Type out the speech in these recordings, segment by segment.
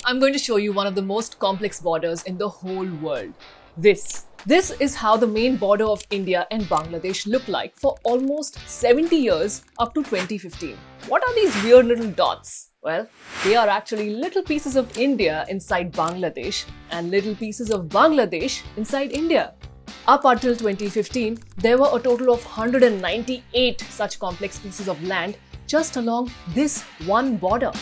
I'm going to show you one of the most complex borders in the whole world. This is how the main border of India and Bangladesh looked like for almost 70 years up to 2015. What are these weird little dots? Well, they are actually little pieces of India inside Bangladesh and little pieces of Bangladesh inside India. Up until 2015, there were a total of 198 such complex pieces of land just along this one border.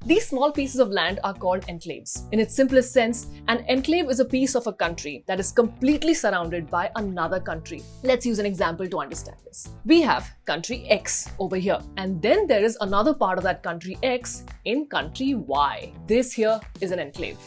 These small pieces of land are called enclaves. In its simplest sense, an enclave is a piece of a country that is completely surrounded by another country. Let's use an example to understand this. We have country X over here, and then there is another part of that country X in country Y. This here is an enclave.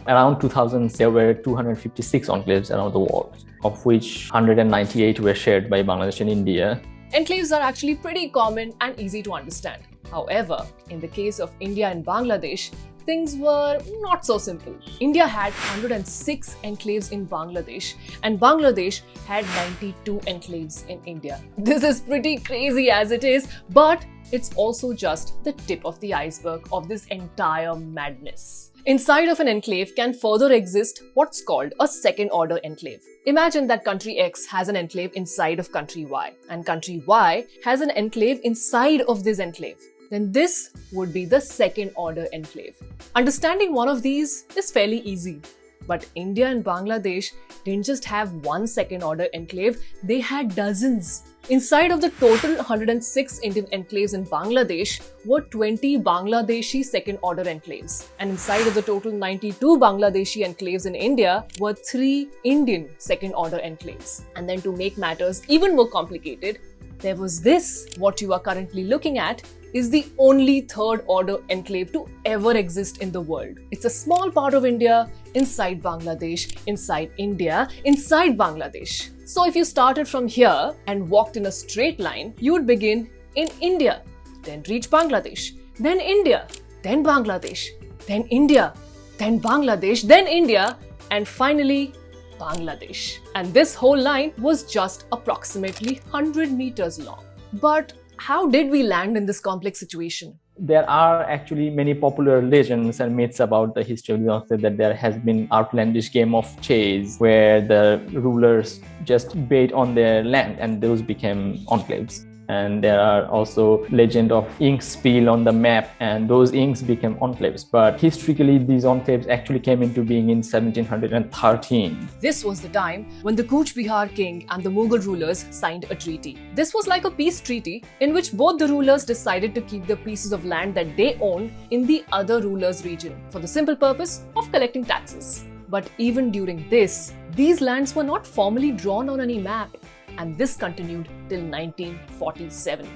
Around 2000, there were 256 enclaves around the world, of which 198 were shared by Bangladesh and India. Enclaves are actually pretty common and easy to understand. However, in the case of India and Bangladesh, things were not so simple. India had 106 enclaves in Bangladesh and Bangladesh had 92 enclaves in India. This is pretty crazy as it is, but it's also just the tip of the iceberg of this entire madness. Inside of an enclave can further exist what's called a second-order enclave. Imagine that country X has an enclave inside of country Y, and country Y has an enclave inside of this enclave. Then this would be the second-order enclave. Understanding one of these is fairly easy. But India and Bangladesh didn't just have one second-order enclave, they had dozens. Inside of the total 106 Indian enclaves in Bangladesh were 20 Bangladeshi second-order enclaves. And inside of the total 92 Bangladeshi enclaves in India were 3 Indian second-order enclaves. And then to make matters even more complicated, there was this. What you are currently looking at is the only third-order enclave to ever exist in the world. It's a small part of India inside Bangladesh, inside India, inside Bangladesh. So if you started from here and walked in a straight line, you would begin in India, then reach Bangladesh, then India, then Bangladesh, then India, then Bangladesh, then India, and finally Bangladesh. And this whole line was just approximately 100 meters long. But how did we land in this complex situation? There are actually many popular legends and myths about the history of the enclave that there has been outlandish game of chase where the rulers just bet on their land and those became enclaves. And there are also legend of ink spill on the map and those inks became enclaves. But historically, these enclaves actually came into being in 1713. This was the time when the Cooch Behar king and the Mughal rulers signed a treaty. This was like a peace treaty in which both the rulers decided to keep the pieces of land that they owned in the other ruler's region for the simple purpose of collecting taxes. But even during this, these lands were not formally drawn on any map. And this continued till 1947.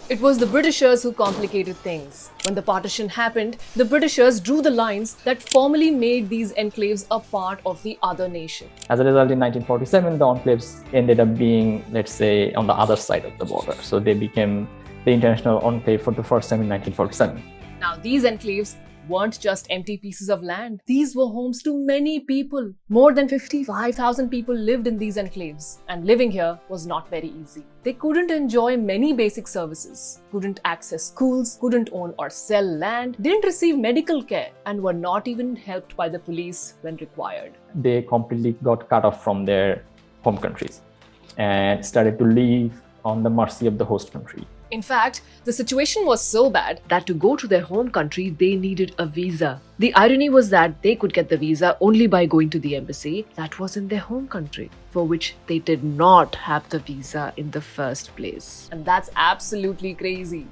It was the Britishers who complicated things. When the partition happened, the Britishers drew the lines that formally made these enclaves a part of the other nation. As a result, in 1947, the enclaves ended up being, let's say, on the other side of the border. So they became the international enclave for the first time in 1947. Now, these enclaves weren't just empty pieces of land. These were homes to many people. More than 55,000 people lived in these enclaves, and living here was not very easy. They couldn't enjoy many basic services, couldn't access schools, couldn't own or sell land, didn't receive medical care, and were not even helped by the police when required. They completely got cut off from their home countries and started to live on the mercy of the host country. In fact, the situation was so bad that to go to their home country, they needed a visa. The irony was that they could get the visa only by going to the embassy that was in their home country, for which they did not have the visa in the first place. And that's absolutely crazy.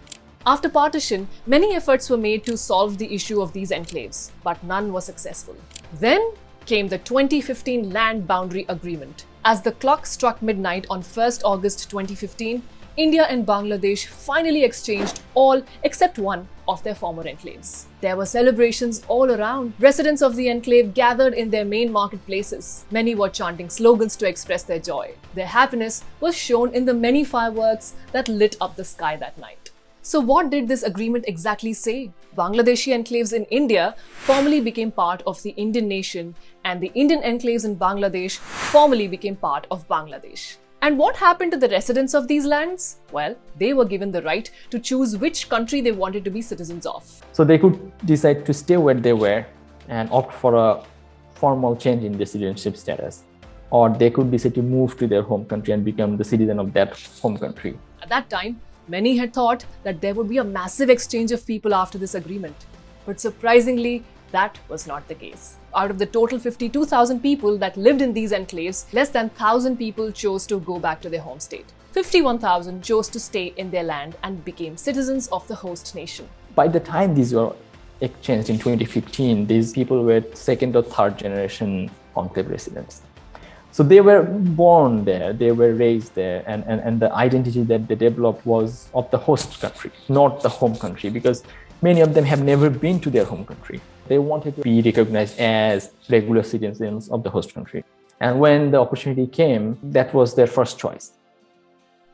After partition, many efforts were made to solve the issue of these enclaves, but none were successful. Then came the 2015 Land Boundary Agreement. As the clock struck midnight on 1st August 2015, India and Bangladesh finally exchanged all except one of their former enclaves. There were celebrations all around. Residents of the enclave gathered in their main marketplaces. Many were chanting slogans to express their joy. Their happiness was shown in the many fireworks that lit up the sky that night. So what did this agreement exactly say? Bangladeshi enclaves in India formally became part of the Indian nation, and the Indian enclaves in Bangladesh formally became part of Bangladesh. And what happened to the residents of these lands? Well, they were given the right to choose which country they wanted to be citizens of. So they could decide to stay where they were and opt for a formal change in their citizenship status, or they could decide to move to their home country and become the citizen of that home country. At that time, many had thought that there would be a massive exchange of people after this agreement. But surprisingly, that was not the case. Out of the total 52,000 people that lived in these enclaves, less than 1,000 people chose to go back to their home state. 51,000 chose to stay in their land and became citizens of the host nation. By the time these were exchanged in 2015, these people were second or third generation conclave residents. So they were born there, they were raised there, and the identity that they developed was of the host country, not the home country, because many of them have never been to their home country. They wanted to be recognized as regular citizens of the host country. And when the opportunity came, that was their first choice.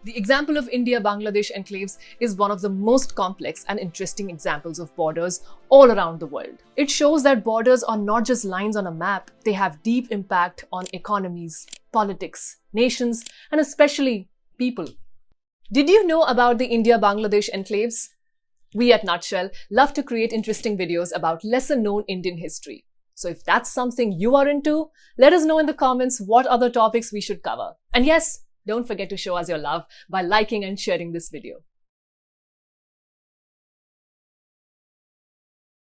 The example of India-Bangladesh enclaves is one of the most complex and interesting examples of borders all around the world. It shows that borders are not just lines on a map, they have deep impact on economies, politics, nations, and especially people. Did you know about the India-Bangladesh enclaves? We at Nutshell love to create interesting videos about lesser-known Indian history. So if that's something you are into, let us know in the comments what other topics we should cover. And yes, don't forget to show us your love by liking and sharing this video.